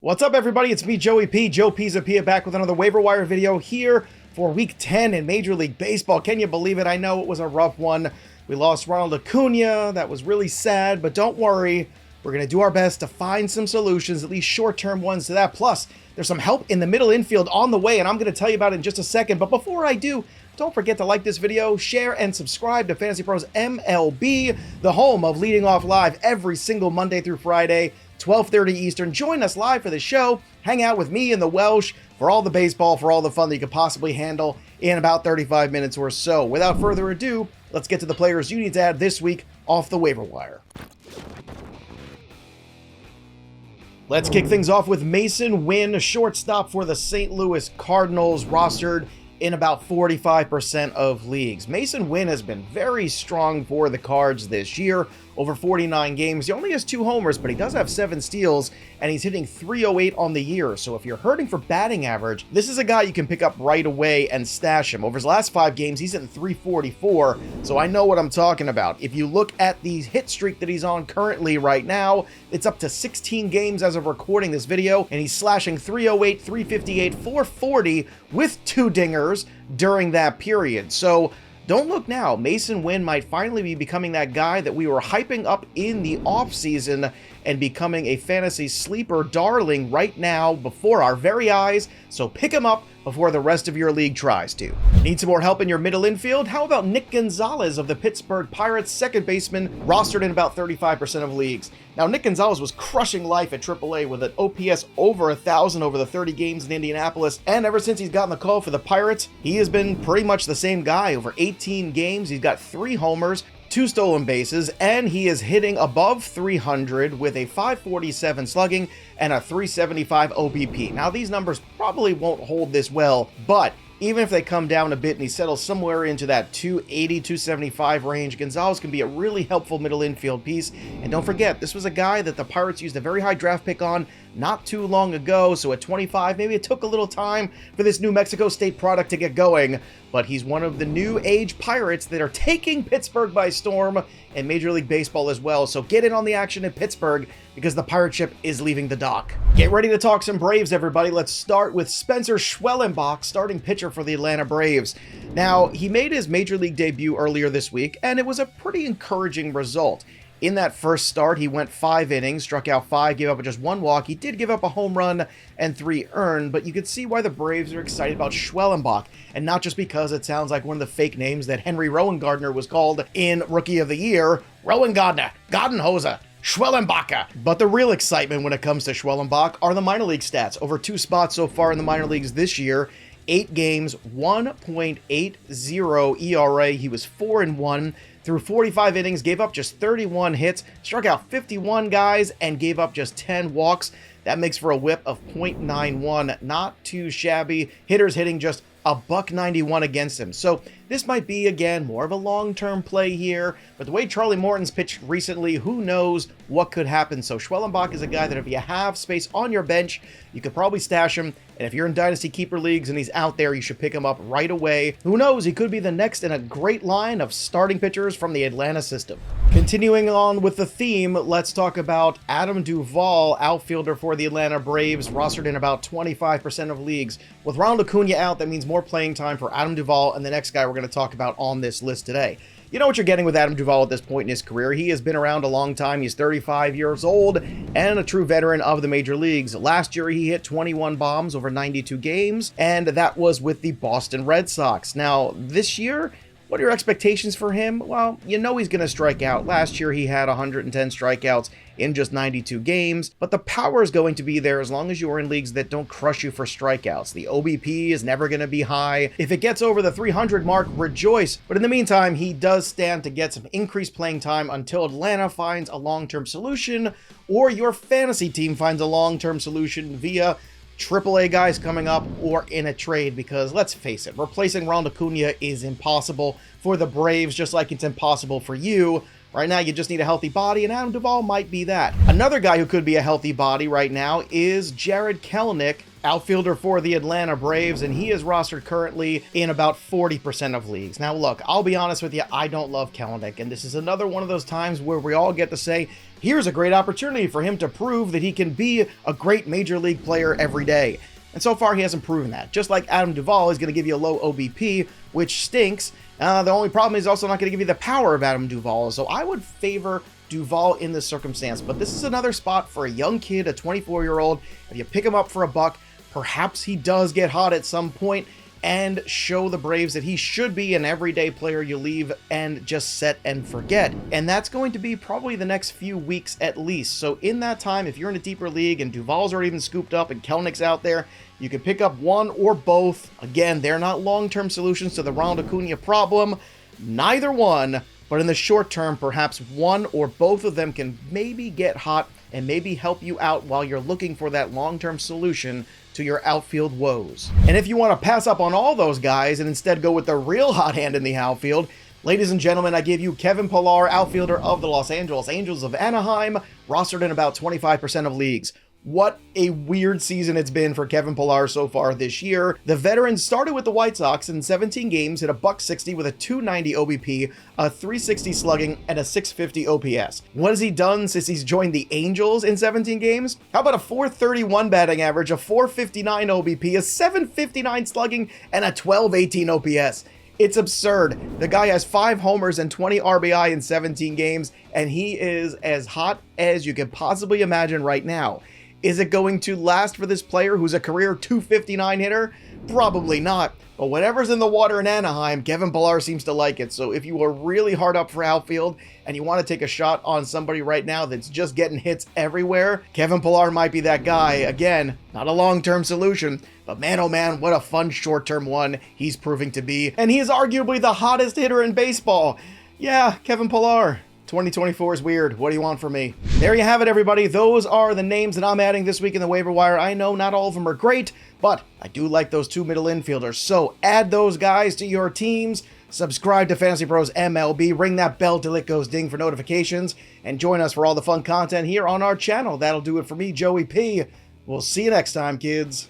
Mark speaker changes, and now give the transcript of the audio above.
Speaker 1: What's up, everybody? It's me, Joey P. Joe Pizzapia, back with another waiver wire video here for Week 10 in Major League Baseball. Can you believe it? I know it was a rough one. We lost Ronald Acuna. That was really sad, but don't worry. We're going to do our best to find some solutions, at least short-term ones to that. Plus, there's some help in the middle infield on the way, and I'm going to tell you about it in just a second. But before I do, don't forget to like this video, share, and subscribe to FantasyPros MLB, the home of Leading Off Live every single Monday through Friday, 12:30 Eastern. Join us live for the show. Hang out with me and the Welsh for all the baseball, for all the fun that you could possibly handle in about 35 minutes or so. Without further ado, let's get to the players you need to add this week off the waiver wire. Let's kick things off with Masyn Winn, a shortstop for the St. Louis Cardinals, rostered in about 45% of leagues. Masyn Winn has been very strong for the Cards this year. Over 49 games, he only has 2 homers, but he does have 7 steals, and he's hitting .308 on the year. So if you're hurting for batting average, this is a guy you can pick up right away and stash him. Over his last 5 games, he's hitting .344, so I know what I'm talking about. If you look at the hit streak that he's on currently right now, it's up to 16 games as of recording this video, and he's slashing .308, .358, .440 with 2 dingers during that period. So don't look now. Masyn Winn might finally be becoming that guy that we were hyping up in the offseason and becoming a fantasy sleeper darling right now before our very eyes. So pick him up before the rest of your league tries to. Need some more help in your middle infield? How about Nick Gonzales of the Pittsburgh Pirates, second baseman, rostered in about 35% of leagues. Now, Nick Gonzales was crushing life at AAA with an OPS over 1,000 over the 30 games in Indianapolis, and ever since he's gotten the call for the Pirates, he has been pretty much the same guy. Over 18 games, he's got 3 homers, 2 stolen bases, and he is hitting above 300 with a .547 slugging and a .375 OBP. Now, these numbers probably won't hold this well, but even if they come down a bit and he settles somewhere into that 280, 275 range, Gonzales can be a really helpful middle infield piece. And don't forget, this was a guy that the Pirates used a very high draft pick on not too long ago, so at 25, maybe it took a little time for this New Mexico State product to get going, but he's one of the new age Pirates that are taking Pittsburgh by storm and Major League Baseball as well. So get in on the action in Pittsburgh because the pirate ship is leaving the dock. Get ready to talk some Braves, everybody. Let's start with Spencer Schwellenbach, starting pitcher for the Atlanta Braves. Now, he made his Major League debut earlier this week, and it was a pretty encouraging result. In that first start, he went 5 innings, struck out 5, gave up just 1 walk. He did give up a home run and 3 earned, but you could see why the Braves are excited about Schwellenbach, and not just because it sounds like one of the fake names that Henry Rowan-Gardner was called in Rookie of the Year. Rowan-Gardner, Gardenhoser, Schwellenbacher. But the real excitement when it comes to Schwellenbach are the minor league stats. Over 2 spots so far in the minor leagues this year. 8 games, 1.80 ERA. He was 4-1 through 45 innings, gave up just 31 hits, struck out 51 guys, and gave up just 10 walks. That makes for a whip of .91. Not too shabby. Hitters hitting just a .191 against him. So this might be, again, more of a long-term play here, but the way Charlie Morton's pitched recently, who knows what could happen. So Schwellenbach is a guy that if you have space on your bench, you could probably stash him, and if you're in Dynasty Keeper Leagues and he's out there, you should pick him up right away. Who knows, he could be the next in a great line of starting pitchers from the Atlanta system. Continuing on with the theme, let's talk about Adam Duvall, outfielder for the Atlanta Braves, rostered in about 25% of leagues. With Ronald Acuna out, that means more playing time for Adam Duvall and the next guy we're going to talk about on this list today. You know what you're getting with Adam Duvall at this point in his career. He has been around a long time. He's 35 years old and a true veteran of the major leagues. Last year, he hit 21 bombs over 92 games, and that was with the Boston Red Sox. Now, this year, what are your expectations for him? Well, you know he's going to strike out. Last year, he had 110 strikeouts in just 92 games, but the power is going to be there as long as you are in leagues that don't crush you for strikeouts. The OBP is never going to be high. If it gets over the 300 mark, rejoice. But in the meantime, he does stand to get some increased playing time until Atlanta finds a long-term solution or your fantasy team finds a long-term solution via AAA guys coming up or in a trade, because let's face it, replacing Ronald Acuna is impossible for the Braves, just like it's impossible for you Right now, you just need a healthy body, and Adam Duvall might be that. Another guy who could be a healthy body right now is Kelenic, outfielder for the Atlanta Braves, and he is rostered currently in about 40% of leagues. Now, look, I'll be honest with you, I don't love Kelenic, and this is another one of those times where we all get to say, here's a great opportunity for him to prove that he can be a great major league player every day. And so far, he hasn't proven that. Just like Adam Duvall is going to give you a low OBP, which stinks. The only problem is also not going to give you the power of Adam Duvall. So I would favor Duvall in this circumstance. But this is another spot for a young kid, a 24-year-old. If you pick him up for a buck, perhaps he does get hot at some point and show the Braves that he should be an everyday player you leave and just set and forget. And that's going to be probably the next few weeks at least. So in that time, if you're in a deeper league and Duvall's already been scooped up and Kelenic's out there, you can pick up one or both. Again, they're not long-term solutions to the Ronald Acuna problem. Neither one, but in the short term, perhaps one or both of them can maybe get hot and maybe help you out while you're looking for that long-term solution to your outfield woes. And if you want to pass up on all those guys and instead go with the real hot hand in the outfield, ladies and gentlemen, I give you Kevin Pillar, outfielder of the Los Angeles Angels of Anaheim, rostered in about 25% of leagues. What a weird season it's been for Kevin Pillar so far this year. The veteran started with the White Sox in 17 games, hit a .160 with a .290 OBP, a .360 slugging, and a .650 OPS. What has he done since he's joined the Angels in 17 games? How about a .431 batting average, a .459 OBP, a .759 slugging, and a .1218 OPS? It's absurd. The guy has 5 homers and 20 RBI in 17 games, and he is as hot as you could possibly imagine right now. Is it going to last for this player who's a career .259 hitter? Probably not. But whatever's in the water in Anaheim, Kevin Pillar seems to like it. So if you are really hard up for outfield and you want to take a shot on somebody right now that's just getting hits everywhere, Kevin Pillar might be that guy. Again, not a long-term solution, but man, oh man, what a fun short-term one he's proving to be. And he is arguably the hottest hitter in baseball. Yeah, Kevin Pillar. 2024 is weird. What do you want from me? There you have it, everybody. Those are the names that I'm adding this week in the waiver wire. I know not all of them are great, but I do like those 2 middle infielders. So add those guys to your teams. Subscribe to FantasyPros MLB. Ring that bell till it goes ding for notifications. And join us for all the fun content here on our channel. That'll do it for me, Joey P. We'll see you next time, kids.